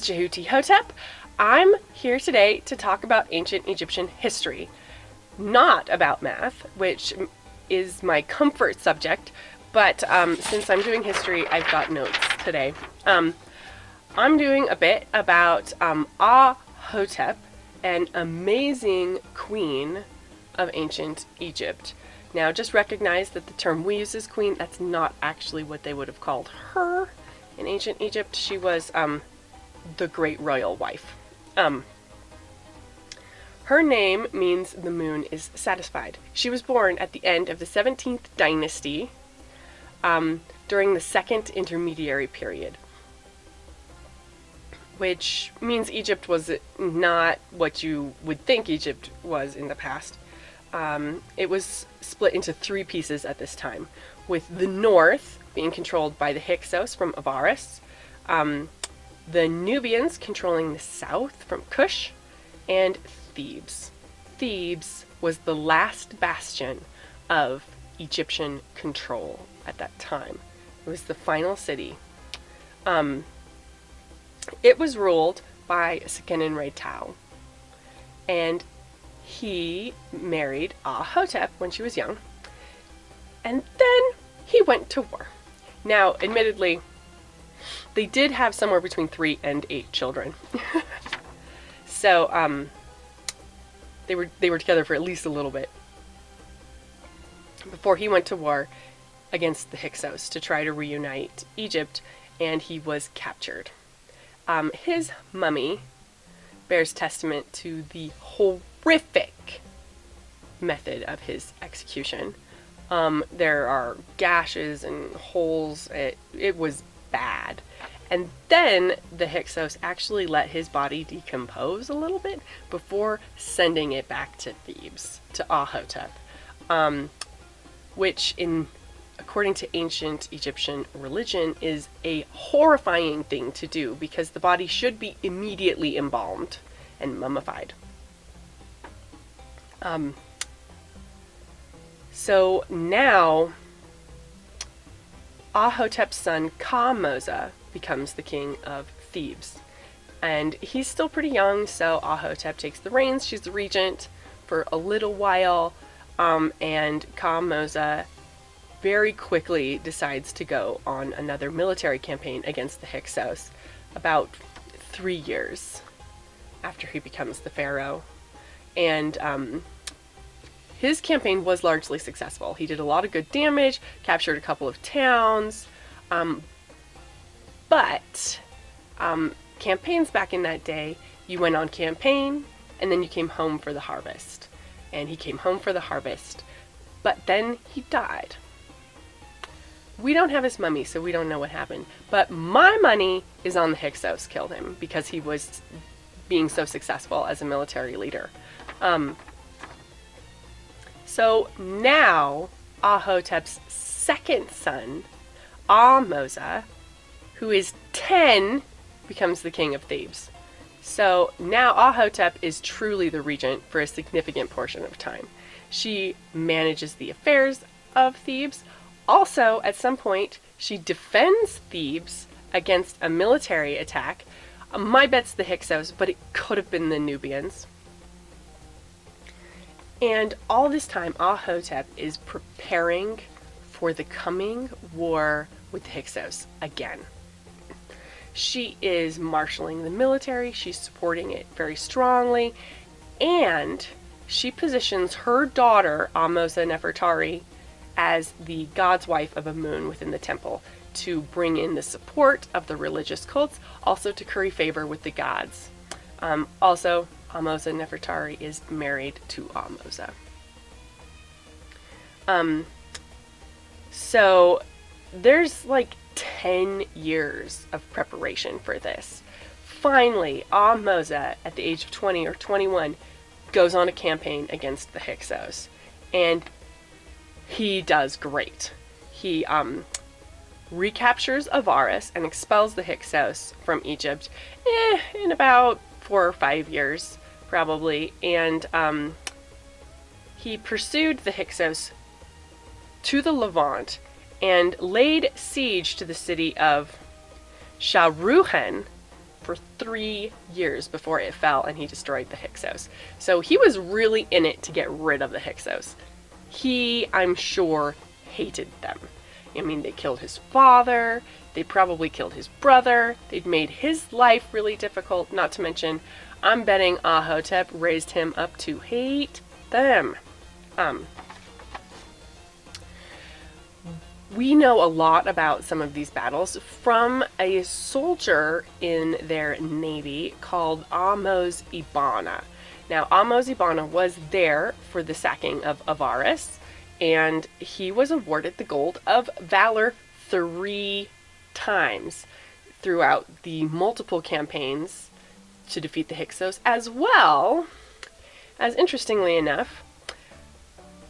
Jehuti-Hotep. I'm here today to talk about ancient Egyptian history, not about math, which is my comfort subject, but since I'm doing history, I've got notes today. I'm doing a bit about Ahotep, an amazing queen of ancient Egypt. Now, just recognize that the term we use as queen, that's not actually what they would have called her in ancient Egypt. She was the great royal wife. Her name means the moon is satisfied. She was born at the end of the 17th Dynasty during the second intermediary period, which means Egypt was not what you would think Egypt was in the past. It was split into three pieces at this time, with the north being controlled by the Hyksos from Avaris, the Nubians controlling the south from Kush, and Thebes. Thebes was the last bastion of Egyptian control at that time. It was the final city. It was ruled by Seqenen-Re-Tau, and he married Ahotep when she was young, and then he went to war. Now, admittedly, they did have somewhere between 3 and 8 children. So, they were together for at least a little bit before he went to war against the Hyksos to try to reunite Egypt, and he was captured. His mummy bears testament to the horrific method of his execution. There are gashes and holes. It was bad. And then the Hyksos actually let his body decompose a little bit before sending it back to Thebes, to Ahotep, which according to ancient Egyptian religion, is a horrifying thing to do because the body should be immediately embalmed and mummified. So now, Ahotep's son Ka-Moza becomes the king of Thebes. And he's still pretty young, so Ahotep takes the reins. She's the regent for a little while, and Ka-Moza very quickly decides to go on another military campaign against the Hyksos about 3 years after he becomes the pharaoh. And his campaign was largely successful. He did a lot of good damage, captured a couple of towns, but campaigns back in that day, you went on campaign and then you came home for the harvest. And he came home for the harvest, but then he died. We don't have his mummy, so we don't know what happened. But my money is on the Hyksos killed him because he was being so successful as a military leader. So now Ahotep's second son, Ahmoza, who is 10, becomes the king of Thebes. So now Ahotep is truly the regent for a significant portion of time. She manages the affairs of Thebes. Also, at some point, she defends Thebes against a military attack. My bet's the Hyksos, but it could have been the Nubians. And all this time, Ahotep is preparing for the coming war with the Hyksos again. She is marshaling the military, she's supporting it very strongly, and she positions her daughter, Ahmose-Nefertari, as the god's wife of Amun within the temple to bring in the support of the religious cults, also to curry favor with the gods. Also, Ahmose-Nefertari is married to Ahmoza. So there's like 10 years of preparation for this. Finally, Ahmoza, at the age of 20 or 21, goes on a campaign against the Hyksos. And he does great. He recaptures Avaris and expels the Hyksos from Egypt in about 4 or 5 years, probably. And he pursued the Hyksos to the Levant and laid siege to the city of Shahruhen for 3 years before it fell and he destroyed the Hyksos. So he was really in it to get rid of the Hyksos. He, I'm sure, hated them. I mean, they killed his father, they probably killed his brother, they'd made his life really difficult, not to mention, I'm betting Ahotep raised him up to hate them. We know a lot about some of these battles from a soldier in their navy called Ahmose Ibana. Now, Ahmose Ibana was there for the sacking of Avaris, and he was awarded the Gold of Valor 3 times throughout the multiple campaigns to defeat the Hyksos, as well as, interestingly enough,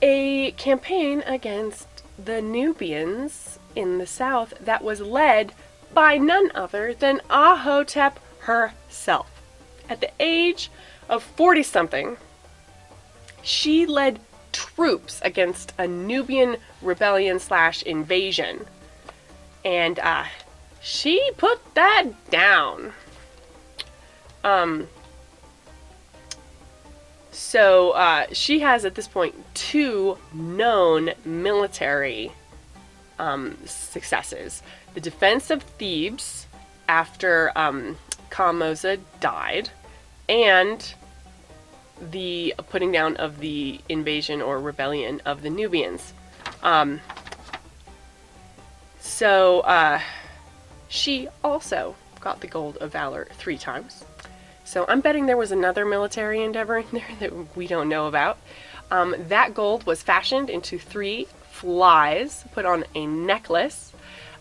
a campaign against the Nubians in the south that was led by none other than Ahotep herself. At the age of 40-something, she led troops against a Nubian rebellion / invasion. And she put that down. So she has at this point 2 known military successes. The defense of Thebes after Kamose died, and the putting down of the invasion or rebellion of the Nubians. So she also got the Gold of Valor 3 times. So I'm betting there was another military endeavor in there that we don't know about. That gold was fashioned into 3 flies, put on a necklace,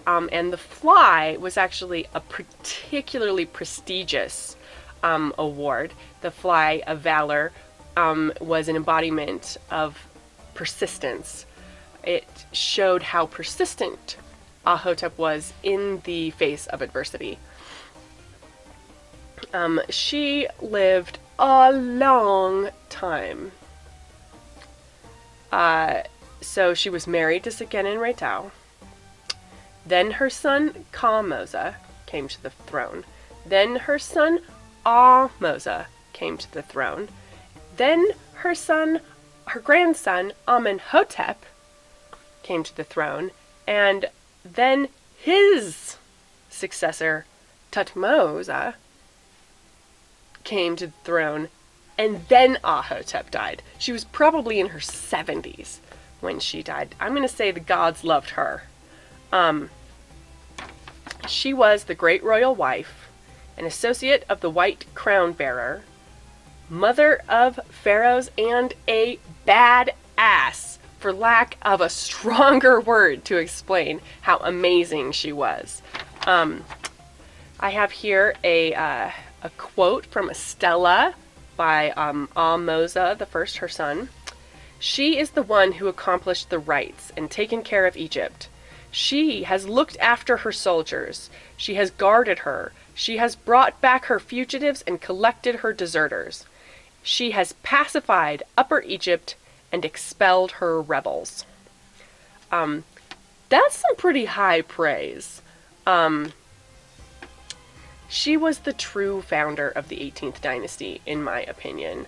and the fly was actually a particularly prestigious award. The Fly of Valor was an embodiment of persistence. It showed how persistent Ahotep was in the face of adversity. She lived a long time. So she was married to Seqenen Retau. Then her son Kamose came to the throne. Then her son Ahmose came to the throne. Then her grandson Amenhotep came to the throne. And then his successor Thutmose came to the throne, and then Ahotep died. She was probably in her 70s when she died. I'm going to say the gods loved her. She was the great royal wife, an associate of the White Crown Bearer, mother of pharaohs, and a badass, for lack of a stronger word to explain how amazing she was. I have here a quote from a stela by Ahmose the First, her son. She is the one who accomplished the rites and taken care of Egypt. She has looked after her soldiers. She has guarded her. She has brought back her fugitives and collected her deserters. She has pacified Upper Egypt and expelled her rebels. That's some pretty high praise. She was the true founder of the 18th dynasty, in my opinion.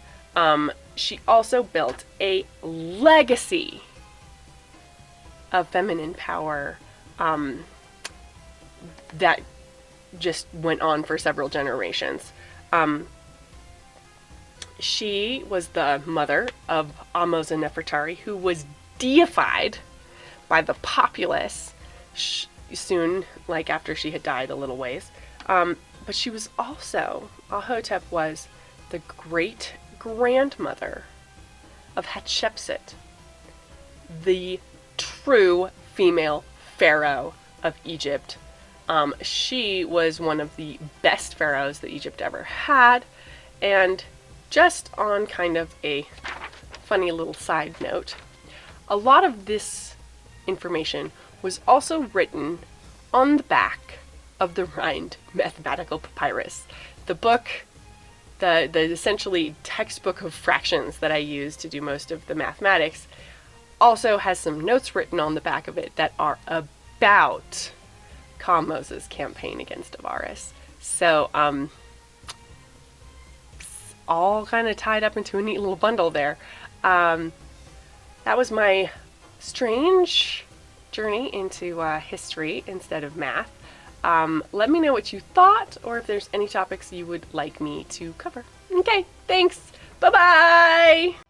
She also built a legacy of feminine power that just went on for several generations. She was the mother of Ahmose Nefertari, who was deified by the populace soon, like after she had died a little ways. But she was also, Ahotep was the great-grandmother of Hatshepsut, the true female pharaoh of Egypt. She was one of the best pharaohs that Egypt ever had. And just on kind of a funny little side note, a lot of this information was also written on the back of the Rhind Mathematical Papyrus. The book, the essentially textbook of fractions that I use to do most of the mathematics, also has some notes written on the back of it that are about Kamose's campaign against Avaris. So all kind of tied up into a neat little bundle there. That was my strange journey into history instead of math. Let me know what you thought, or if there's any topics you would like me to cover. Okay, thanks. Bye-bye!